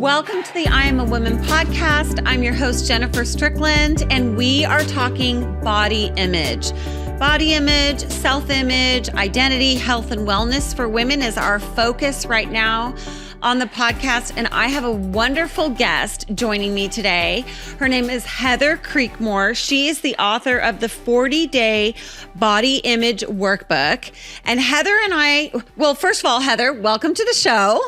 Welcome to the I Am a Woman podcast. I'm your host, Jennifer Strickland, and we are talking body image. Body image, self-image, identity, health, and wellness for women is our focus right now on the podcast. And I have a wonderful guest joining me today. Her name is Heather Creekmore. She is the author of the 40-Day Body Image Workbook. And Heather and I, well, first of all, Heather, welcome to the show.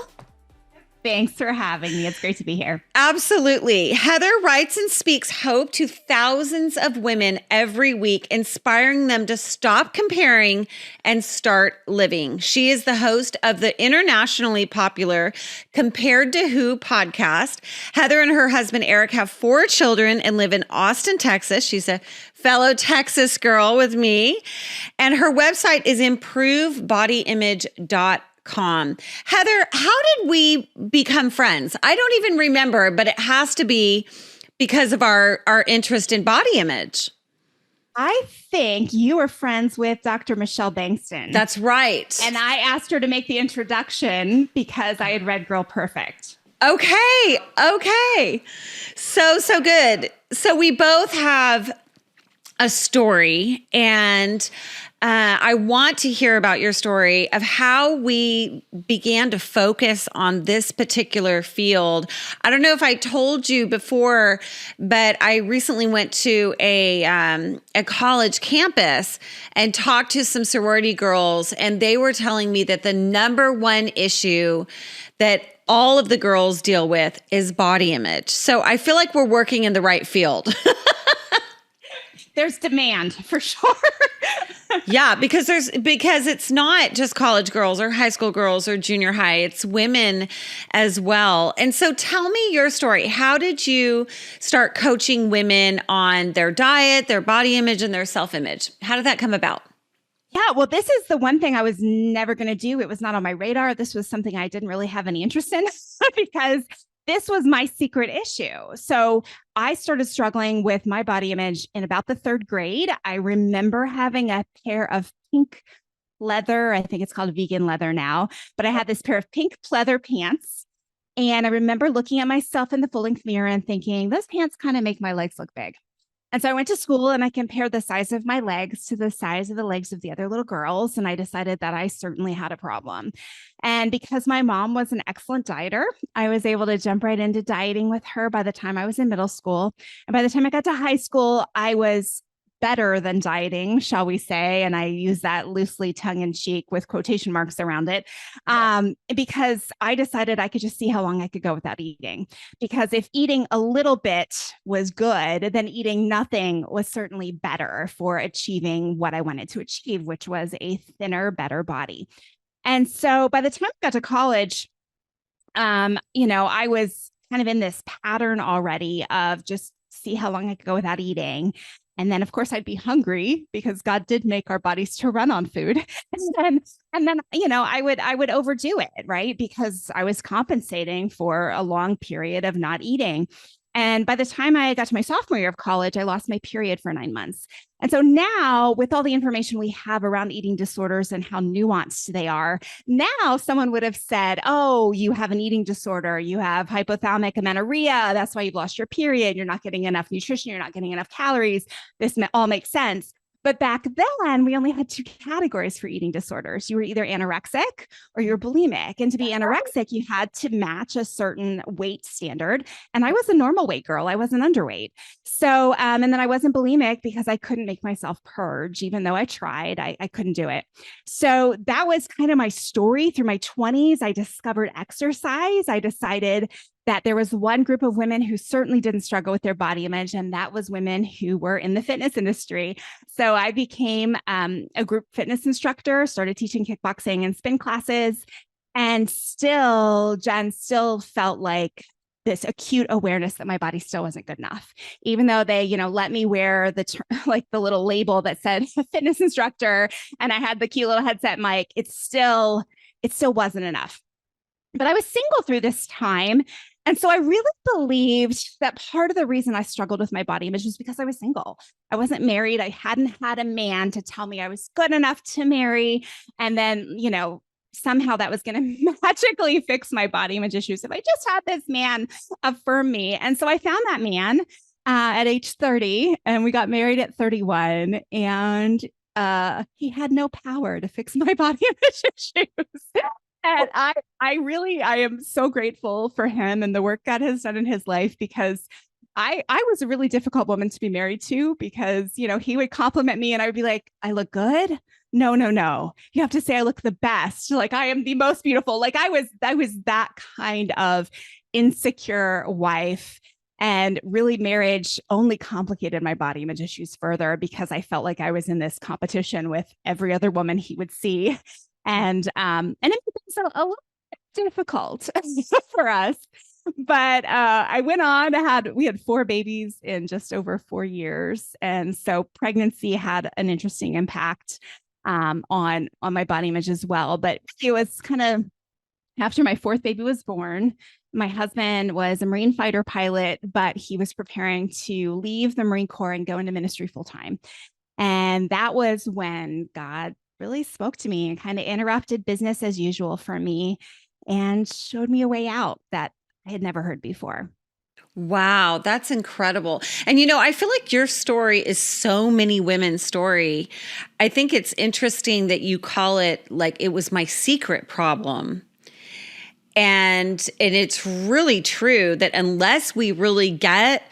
Thanks for having me. It's great to be here. Absolutely. Heather writes and speaks hope to thousands of women every week, inspiring them to stop comparing and start living. She is the host of the internationally popular Compared to Who podcast. Heather and her husband, Eric, have 4 children and live in Austin, Texas. She's a fellow Texas girl with me. And her website is improvebodyimage.com. Heather, how did we become friends? I don't even remember, but it has to be because of our interest in body image. I think you were friends with Dr. Michelle Bankston. That's right. And I asked her to make the introduction because I had read Girl Perfect. Okay. So good. So we both have a story, and I want to hear about your story of how we began to focus on this particular field. I don't know if I told you before, but I recently went to a college campus and talked to some sorority girls, and they were telling me that the number one issue that all of the girls deal with is body image. So I feel like we're working in the right field. There's demand for sure. Yeah, because it's not just college girls or high school girls or junior high, it's women as well. And so tell me your story. How did you start coaching women on their diet, their body image, and their self-image? How did that come about? Yeah, well, this is the one thing I was never going to do. It was not on my radar. This was something I didn't really have any interest in because this was my secret issue. So I started struggling with my body image in about the 3rd grade. I remember having a pair of pink leather, I think it's called vegan leather now, but I had this pair of pink pleather pants. And I remember looking at myself in the full-length mirror and thinking, those pants kind of make my legs look big. And so I went to school and I compared the size of my legs to the size of the legs of the other little girls. And I decided that I certainly had a problem. And because my mom was an excellent dieter, I was able to jump right into dieting with her by the time I was in middle school. And by the time I got to high school, I was better than dieting, shall we say. And I use that loosely tongue in cheek with quotation marks around it, because I decided I could just see how long I could go without eating. Because if eating a little bit was good, then eating nothing was certainly better for achieving what I wanted to achieve, which was a thinner, better body. And so by the time I got to college, I was kind of in this pattern already of just see how long I could go without eating. And then, of course, I'd be hungry because God did make our bodies to run on food. And then, I would overdo it, right? Because I was compensating for a long period of not eating. And by the time I got to my sophomore year of college, I lost my period for 9 months. And so now, with all the information we have around eating disorders and how nuanced they are, now someone would have said, oh, you have an eating disorder, you have hypothalamic amenorrhea, that's why you've lost your period, you're not getting enough nutrition, you're not getting enough calories, this all makes sense. But back then, we only had 2 categories for eating disorders. You were either anorexic or you're bulimic. And to be anorexic, you had to match a certain weight standard. And I was a normal weight girl. I wasn't underweight. So, and then I wasn't bulimic because I couldn't make myself purge. Even though I tried, I couldn't do it. So that was kind of my story through my 20s. I discovered exercise. I decided that there was one group of women who certainly didn't struggle with their body image, and that was women who were in the fitness industry. So I became a group fitness instructor, started teaching kickboxing and spin classes, and Jen still felt like this acute awareness that my body still wasn't good enough. Even though they, let me wear the little label that said fitness instructor, and I had the cute little headset mic, it still wasn't enough. But I was single through this time. And so I really believed that part of the reason I struggled with my body image was because I was single. I wasn't married. I hadn't had a man to tell me I was good enough to marry. And then, somehow that was going to magically fix my body image issues if I just had this man affirm me. And so I found that man at age 30, and we got married at 31, and he had no power to fix my body image issues. And I am so grateful for him and the work God has done in his life, because I was a really difficult woman to be married to, because, he would compliment me and I would be like, I look good. No. You have to say I look the best. Like, I am the most beautiful. Like, I was that kind of insecure wife. And really, marriage only complicated my body image issues further, because I felt like I was in this competition with every other woman he would see. And it made things a little difficult for us. But I went on, we had 4 babies in just over 4 years. And so pregnancy had an interesting impact on my body image as well. But it was kind of after my 4th baby was born. My husband was a Marine fighter pilot, but he was preparing to leave the Marine Corps and go into ministry full time. And that was when God really spoke to me and kind of interrupted business as usual for me and showed me a way out that I had never heard before. Wow, that's incredible. And I feel like your story is so many women's story. I think it's interesting that you call it like it was my secret problem. And it's really true that unless we really get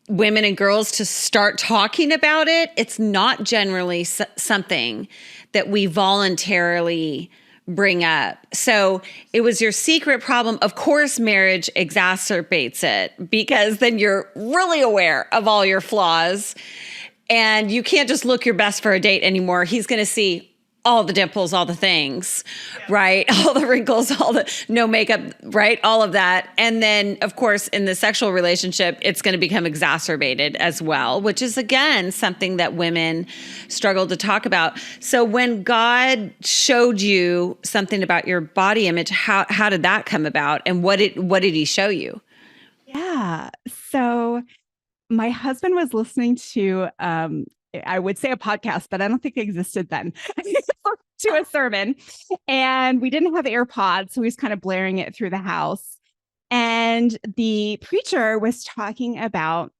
women and girls to start talking about it, it's not generally something that we voluntarily bring up. So it was your secret problem. Of course, marriage exacerbates it, because then you're really aware of all your flaws, and you can't just look your best for a date anymore. He's going to see all the dimples, all the things, right? All the wrinkles, all the no makeup, right? All of that. And then, of course, in the sexual relationship, it's going to become exacerbated as well, which is, again, something that women struggle to talk about. So when God showed you something about your body image, how did that come about? And what did he show you? Yeah. So my husband was listening to, I would say a podcast, but I don't think it existed then, to a sermon. And we didn't have AirPods, so he was kind of blaring it through the house. And the preacher was talking about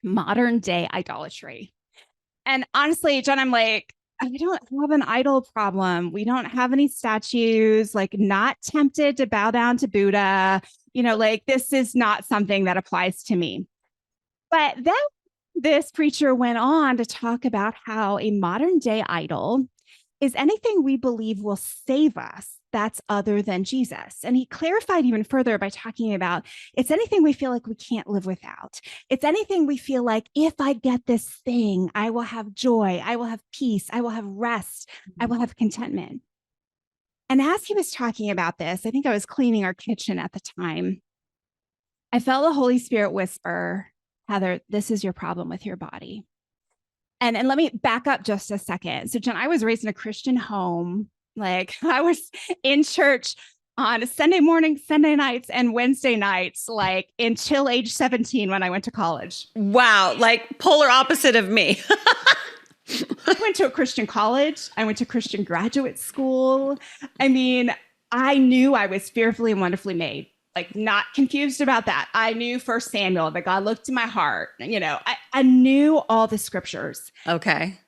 modern day idolatry. And honestly, Jen, I'm like, I don't have an idol problem. We don't have any statues, like not tempted to bow down to Buddha. Like, this is not something that applies to me. But then this preacher went on to talk about how a modern day idol is anything we believe will save us that's other than Jesus. And he clarified even further by talking about it's anything we feel like we can't live without. It's anything we feel like, if I get this thing, I will have joy, I will have peace, I will have rest, I will have contentment. And as he was talking about this, I think I was cleaning our kitchen at the time, I felt the Holy Spirit whisper, Heather, this is your problem with your body. And let me back up just a second. So, Jen, I was raised in a Christian home. Like, I was in church on Sunday mornings, Sunday nights, and Wednesday nights, like until age 17 when I went to college. Wow. Like polar opposite of me. I went to a Christian college. I went to Christian graduate school. I mean, I knew I was fearfully and wonderfully made. Like, not confused about that. I knew 1 Samuel, that God looked in my heart. I knew all the scriptures. Okay.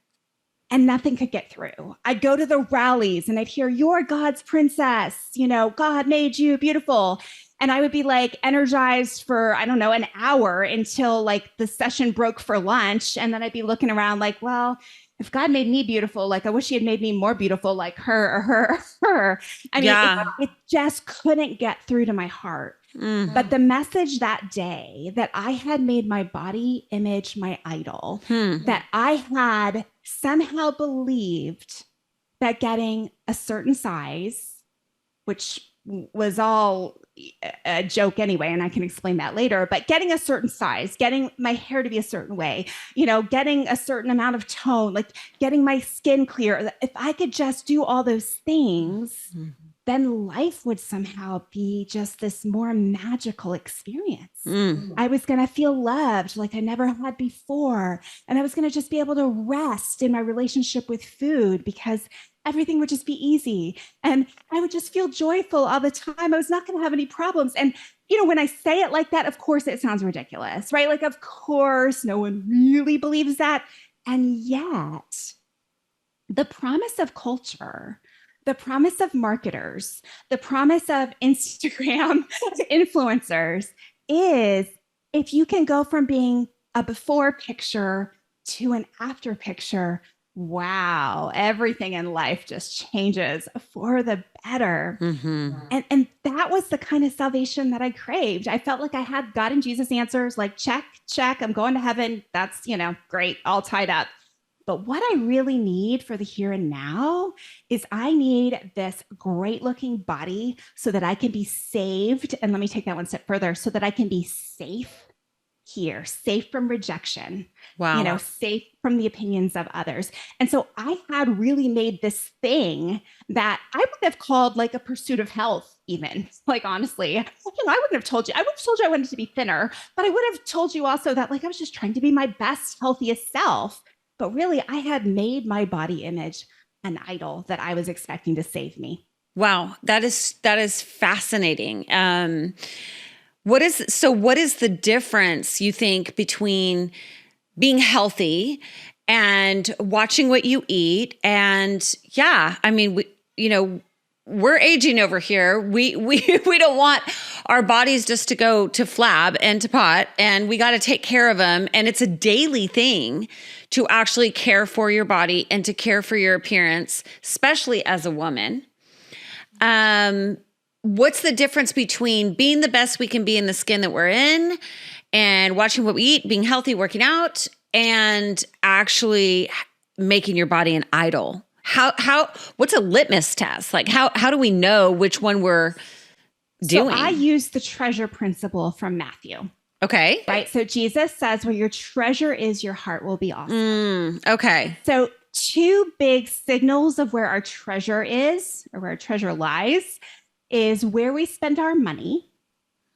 And nothing could get through. I'd go to the rallies and I'd hear, you're God's princess. God made you beautiful. And I would be like energized for, I don't know, an hour until like the session broke for lunch. And then I'd be looking around like, well, if God made me beautiful, like I wish he had made me more beautiful, like her or her or her. I mean, yeah. it just couldn't get through to my heart. Mm-hmm. But the message that day that I had made my body image my idol, that I had somehow believed that getting a certain size, which was all a joke anyway, and I can explain that later, but getting a certain size, getting my hair to be a certain way, getting a certain amount of tone, like getting my skin clear, if I could just do all those things, then life would somehow be just this more magical experience. I was going to feel loved like I never had before. And I was going to just be able to rest in my relationship with food because everything would just be easy. And I would just feel joyful all the time. I was not going to have any problems. And, when I say it like that, of course, it sounds ridiculous, right? Like, of course, no one really believes that. And yet, the promise of culture, the promise of marketers, the promise of Instagram influencers is if you can go from being a before picture to an after picture, wow, everything in life just changes for the better. And that was the kind of salvation that I craved. I felt like I had God and Jesus answers, like, check, I'm going to heaven. That's, great, all tied up. But what I really need for the here and now is I need this great looking body so that I can be saved. And let me take that one step further, so that I can be safe here, safe from rejection, wow, safe from the opinions of others. And so I had really made this thing that I would have called like a pursuit of health, even, like, honestly, I wouldn't have told you, I would have told you I wanted to be thinner, but I would have told you also that, like, I was just trying to be my best, healthiest self. But really, I had made my body image an idol that I was expecting to save me. Wow, that is fascinating. What is the difference, you think, between being healthy and watching what you eat? And yeah, I mean, we're aging over here. We don't want our bodies just to go to flab and to pot, and we got to take care of them. And it's a daily thing to actually care for your body and to care for your appearance, especially as a woman. What's the difference between being the best we can be in the skin that we're in and watching what we eat, being healthy, working out, and actually making your body an idol? What's a litmus test? Like, how do we know which one we're doing? So I use the treasure principle from Matthew. Okay. Right. So Jesus says, where your treasure is, your heart will be also. Okay. So two big signals of where our treasure is, or where our treasure lies, is where we spend our money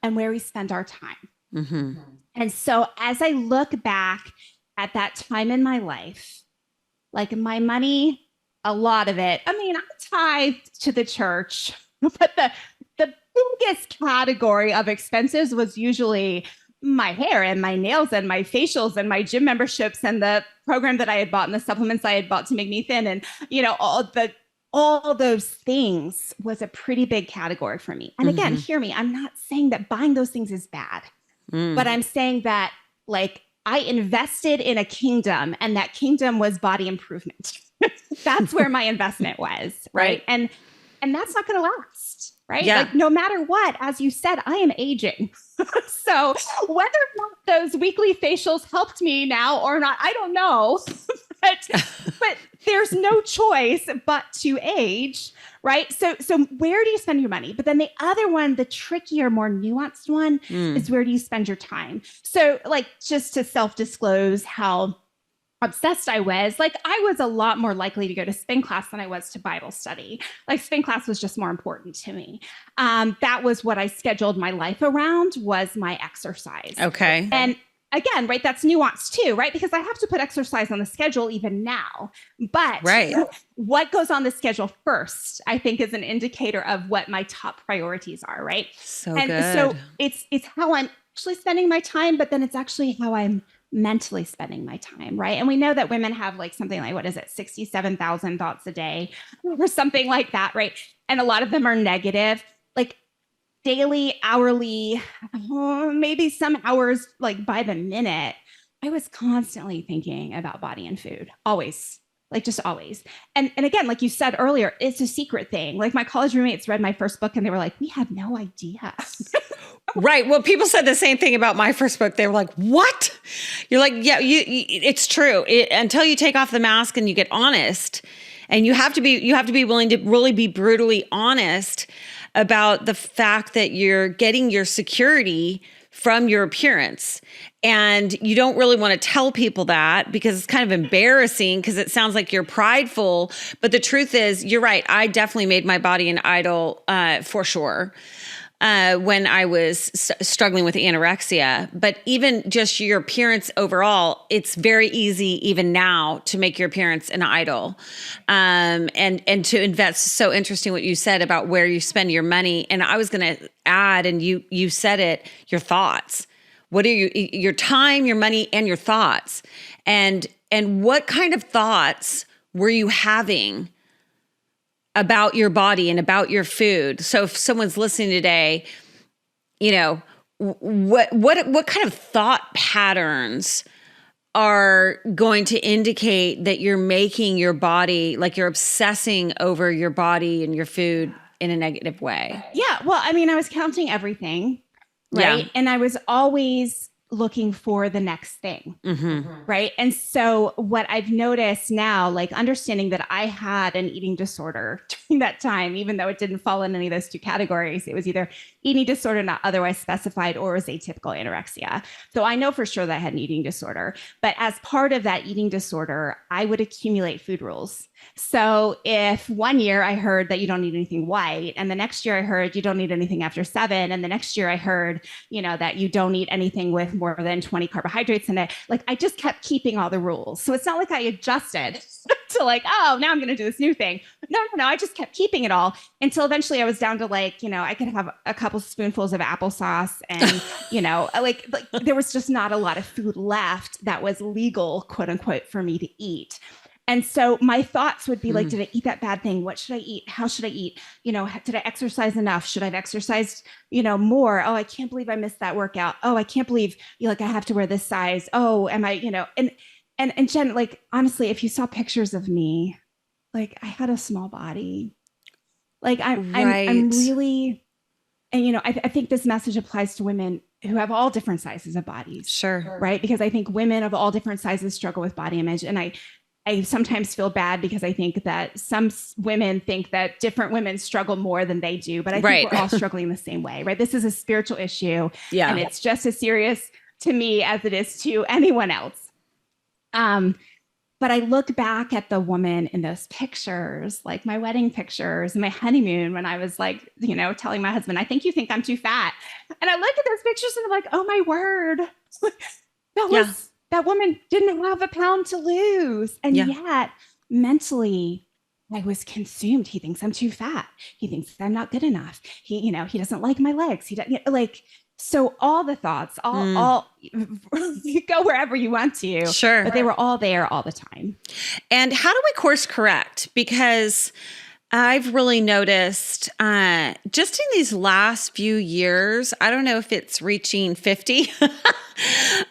and where we spend our time. And so as I look back at that time in my life, like, my money, a lot of it, I tithed to the church, but the biggest category of expenses was usually my hair and my nails and my facials and my gym memberships and the program that I had bought and the supplements I had bought to make me thin. And, all those things was a pretty big category for me. And again, hear me, I'm not saying that buying those things is bad, but I'm saying that, like, I invested in a kingdom, and that kingdom was body improvement. That's where my investment was. Right. And that's not going to last. Right. Yeah. Like, no matter what, as you said, I am aging. So whether or not those weekly facials helped me now or not, I don't know. but there's no choice but to age. Right. So where do you spend your money? But then the other one, the trickier, more nuanced one is, where do you spend your time? So, like, just to self-disclose how obsessed I was, like, I was a lot more likely to go to spin class than I was to Bible study. Like, spin class was just more important to me. That was what I scheduled my life around, was my exercise. Okay. And again, right, that's nuanced too, right? Because I have to put exercise on the schedule even now. But what goes on the schedule first, I think, is an indicator of what my top priorities are, right? So it's how I'm actually spending my time, but then it's actually how I'm mentally spending my time, right? And we know that women have, like, something like, 67,000 thoughts a day or something like that, right? And a lot of them are negative, like daily, hourly, maybe some hours, like by the minute. I was constantly thinking about body and food, always. Like, just always. And again, like you said earlier, it's a secret thing. Like, my college roommates read my first book and they were like, we had no idea. Right. Well, people said the same thing about my first book. They were like, what? You're like, yeah, it's true. Until you take off the mask and you get honest, and you have to be willing to really be brutally honest about the fact that you're getting your security from your appearance. And you don't really want to tell people that because it's kind of embarrassing because it sounds like you're prideful. But the truth is, you're right. I definitely made my body an idol for sure. When I was struggling with anorexia, but even just your appearance overall, it's very easy even now to make your appearance an idol, and to invest. So interesting what you said about where you spend your money. And I was going to add, and you said it, your thoughts. What are your time, your money, and your thoughts, and what kind of thoughts were you having about your body and about your food? So if someone's listening today, you know, what kind of thought patterns are going to indicate that you're making your body, like you're obsessing over your body and your food in a negative way? Yeah. Well, I mean, I was counting everything, right? Yeah. And I was always looking for the next thing. Right. And so what I've noticed now, like understanding that I had an eating disorder during that time, even though it didn't fall in any of those two categories, it was either eating disorder not otherwise specified or was atypical anorexia. So I know for sure that I had an eating disorder, but as part of that eating disorder, I would accumulate food rules. So if one year I heard that you don't need anything white, and the next year I heard you don't need anything after 7, and the next year I heard, that you don't eat anything with more than 20 carbohydrates in it, like I just kept keeping all the rules. So it's not like I adjusted to like, oh, now I'm going to do this new thing. No, I just kept keeping it all until eventually I was down to like, I could have a couple spoonfuls of applesauce and, like there was just not a lot of food left that was legal, quote unquote, for me to eat. And so my thoughts would be like, did I eat that bad thing? What should I eat? How should I eat? Did I exercise enough? Should I have exercised, more? Oh, I can't believe I missed that workout. Oh, I can't believe I have to wear this size. Oh, am I, and Jen, like, honestly, if you saw pictures of me, like I had a small body, like I'm really, and, I think this message applies to women who have all different sizes of bodies. Sure. Right. Because I think women of all different sizes struggle with body image. And I sometimes feel bad because I think that some women think that different women struggle more than they do, but I think we're all struggling the same way, right? This is a spiritual issue, and it's just as serious to me as it is to anyone else. But I look back at the woman in those pictures, like my wedding pictures and my honeymoon, when I was like, telling my husband, I think you think I'm too fat. And I look at those pictures and I'm like, oh my word, that woman didn't have a pound to lose. And yet mentally I was consumed. He thinks I'm too fat. He thinks I'm not good enough. He doesn't like my legs. He doesn't so all the thoughts, all you go wherever you want to, sure, but they were all there all the time. And how do we course correct? Because I've really noticed just in these last few years, I don't know if it's reaching 50,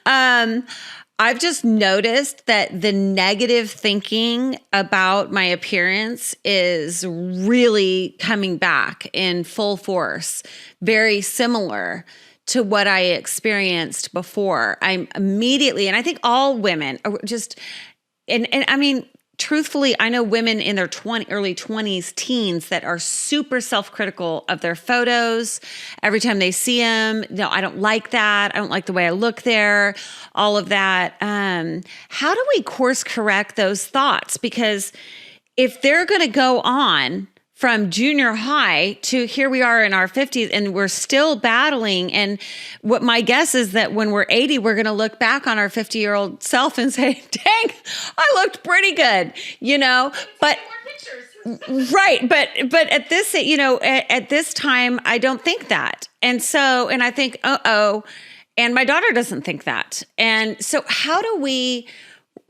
I've just noticed that the negative thinking about my appearance is really coming back in full force, very similar to what I experienced before. I'm immediately, and I think all women are just, and I mean, truthfully, I know women in their early 20s, teens that are super self-critical of their photos. Every time they see them, no, I don't like that. I don't like the way I look there, all of that. How do we course correct those thoughts? Because if they're going to go on from junior high to here we are in our 50s and we're still battling. And what my guess is that when we're 80, we're going to look back on our 50-year-old self and say, dang, I looked pretty good, but right. But at this, at this time, I don't think that. And I think, and my daughter doesn't think that. And so how do we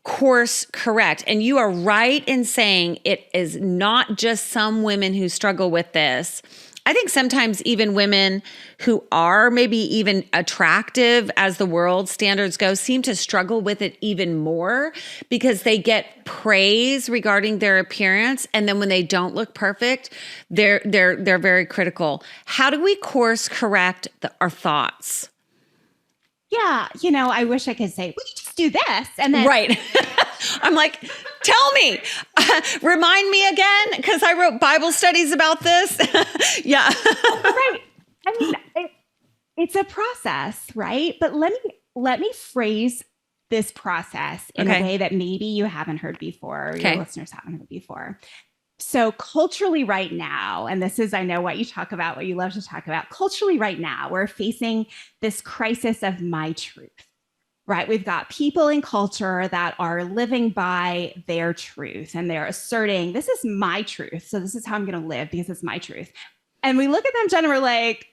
course correct? And you are right in saying it is not just some women who struggle with this. I think sometimes even women who are maybe even attractive as the world standards go seem to struggle with it even more because they get praise regarding their appearance. And then when they don't look perfect, they're very critical. How do we course correct our thoughts? Yeah. I wish I could say, well, you just do this. And then. Right. I'm like, tell me, remind me again, because I wrote Bible studies about this. Yeah. Right. I mean, it's a process, right? But let me phrase this process in a way that maybe you haven't heard before, or your listeners haven't heard before. So culturally right now, and this is, I know what you talk about, what you love to talk about, culturally right now, we're facing this crisis of my truth, right? We've got people in culture that are living by their truth and they're asserting, this is my truth. So this is how I'm going to live because it's my truth. And we look at them, Jen, and we're like,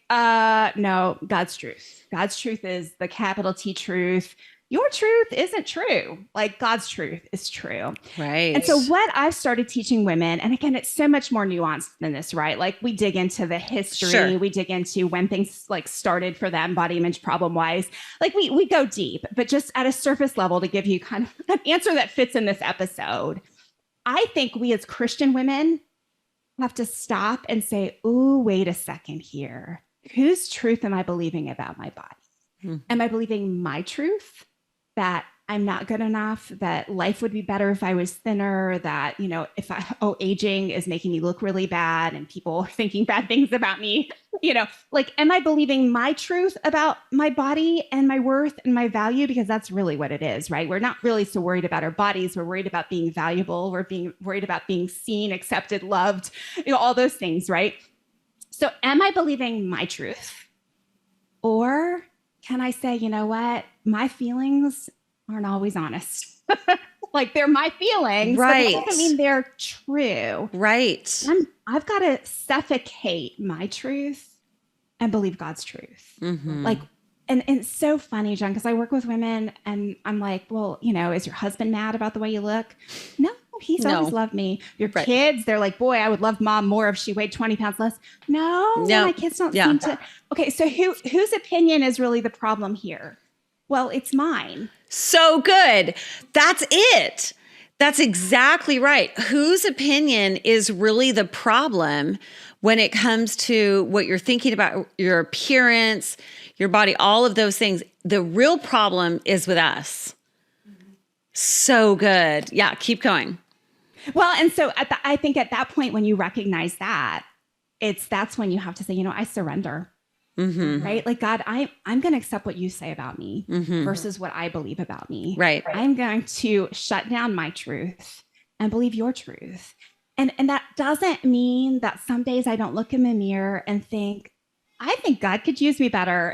no, God's truth. God's truth is the capital T truth. Your truth isn't true. Like God's truth is true. Right. And so what I've started teaching women, and again, it's so much more nuanced than this, right? Like we dig into the history, we dig into when things like started for them, body image problem wise. Like we go deep, but just at a surface level to give you kind of an answer that fits in this episode. I think we as Christian women have to stop and say, ooh, wait a second here. Whose truth am I believing about my body? Mm-hmm. Am I believing my truth that I'm not good enough, that life would be better if I was thinner, that, you know, if aging is making me look really bad and people are thinking bad things about me, you know, like, am I believing my truth about my body and my worth and my value? Because that's really what it is, right? We're not really so worried about our bodies. We're worried about being valuable. We're worried about being seen, accepted, loved, you know, all those things, right? So am I believing my truth? Or can I say, you know what? My feelings aren't always honest. Like they're my feelings, right? But that doesn't mean they're true, right? I've got to suffocate my truth and believe God's truth. Mm-hmm. Like, and it's so funny, Jen, because I work with women, and I'm like, well, you know, is your husband mad about the way you look? No. He's always loved me. Your kids, they're like, boy, I would love mom more if she weighed 20 pounds less. No, my kids don't seem to. Okay, so whose opinion is really the problem here? Well, it's mine. So good. That's it. That's exactly right. Whose opinion is really the problem when it comes to what you're thinking about, your appearance, your body, all of those things? The real problem is with us. So good. Yeah, keep going. Well, and so I think at that point, when you recognize that, that's when you have to say, you know, I surrender, right? Like, God, I'm going to accept what you say about me versus what I believe about me. Right. I'm going to shut down my truth and believe your truth. And that doesn't mean that some days I don't look in the mirror and think, I think God could use me better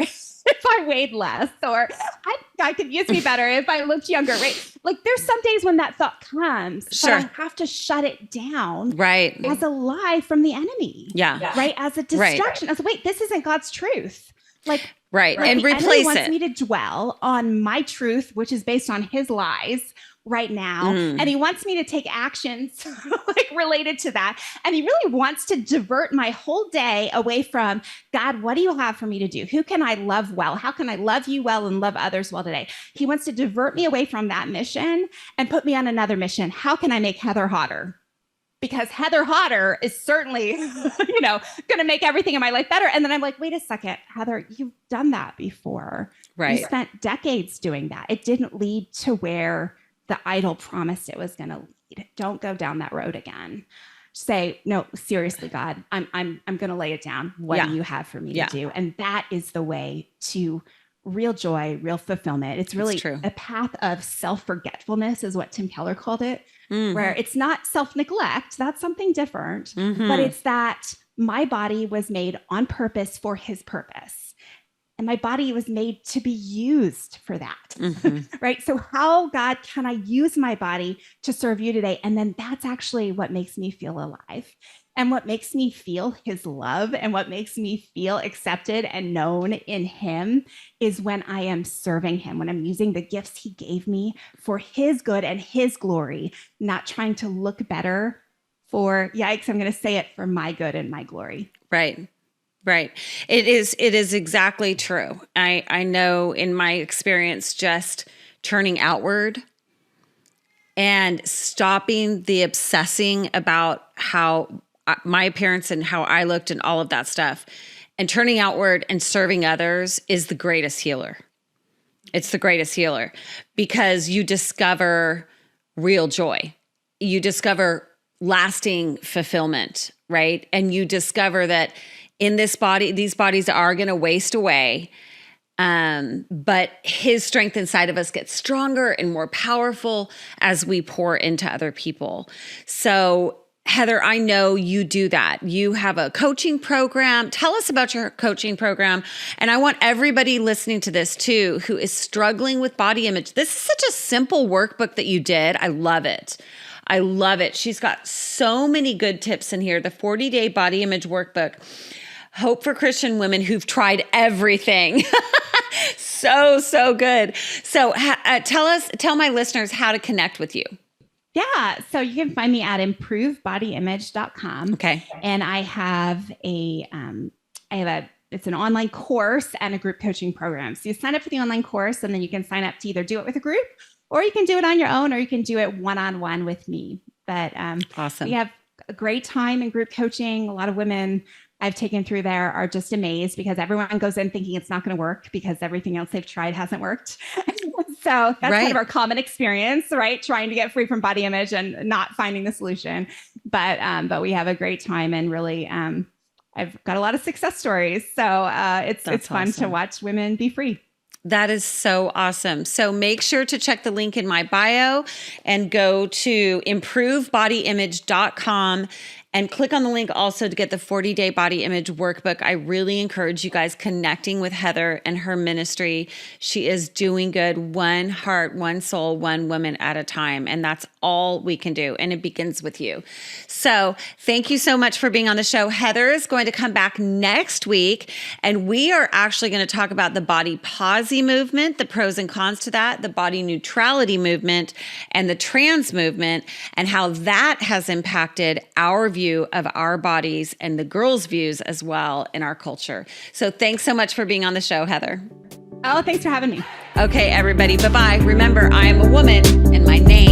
if I weighed less, or I think God could use me better if I looked younger, right? Like there's some days when that thought comes, but I have to shut it down, right, as a lie from the enemy, right, as a distraction, as wait, this isn't God's truth, like and replace it. Wants me to dwell on my truth, which is based on his lies right now, and he wants me to take actions like related to that, and he really wants to divert my whole day away from God. What do you have for me to do? Who can I love well? How can I love you well and love others well today? He wants to divert me away from that mission and put me on another mission. How can I make Heather hotter? Because Heather hotter is certainly, you know, going to make everything in my life better. And then I'm like, wait a second, Heather, you've done that before. Right. You spent decades doing that. It didn't lead to where the idol promised it was going to lead. Don't go down that road again. Say, no, seriously, God, I'm going to lay it down. What do you have for me to do? And that is the way to real joy, real fulfillment. It's really a path of self-forgetfulness is what Tim Keller called it, where it's not self-neglect. That's something different, but it's that my body was made on purpose for his purpose. And my body was made to be used for that, right? So how, God, can I use my body to serve you today? And then that's actually what makes me feel alive, and what makes me feel his love, and what makes me feel accepted and known in him is when I am serving him, when I'm using the gifts he gave me for his good and his glory, not trying to look better for, yikes, I'm going to say it, for my good and my glory. Right. Right. It is exactly true. I know in my experience, just turning outward and stopping the obsessing about how my appearance and how I looked and all of that stuff, and turning outward and serving others is the greatest healer. It's the greatest healer, because you discover real joy. You discover lasting fulfillment, right? And you discover that in this body. These bodies are going to waste away. But his strength inside of us gets stronger and more powerful as we pour into other people. So Heather, I know you do that. You have a coaching program. Tell us about your coaching program. And I want everybody listening to this too, who is struggling with body image. This is such a simple workbook that you did. I love it. I love it. She's got so many good tips in here. The 40-day body image workbook. Hope for Christian women who've tried everything. So good. So tell my listeners how to connect with you. Yeah. So you can find me at improvedbodyimage.com. Okay. And I have it's an online course and a group coaching program. So you sign up for the online course and then you can sign up to either do it with a group or you can do it on your own or you can do it one-on-one with me. But awesome. We have a great time in group coaching. A lot of women I've taken through there are just amazed because everyone goes in thinking it's not going to work because everything else they've tried hasn't worked. So that's kind of our common experience, right? Trying to get free from body image and not finding the solution. But we have a great time and really, I've got a lot of success stories. So it's fun to watch women be free. That is so awesome. So make sure to check the link in my bio and go to improvedbodyimage.com and click on the link also to get the 40-day body image workbook. I really encourage you guys connecting with Heather and her ministry. She is doing good, one heart, one soul, one woman at a time. And that's all we can do. And it begins with you. So thank you so much for being on the show. Heather is going to come back next week. And we are actually going to talk about the body posy movement, the pros and cons to that, the body neutrality movement, and the trans movement, and how that has impacted our view of our bodies and the girls' views as well in our culture. So thanks so much for being on the show, Heather. Oh, thanks for having me. Okay, everybody. Bye-bye. Remember, I am a woman and my name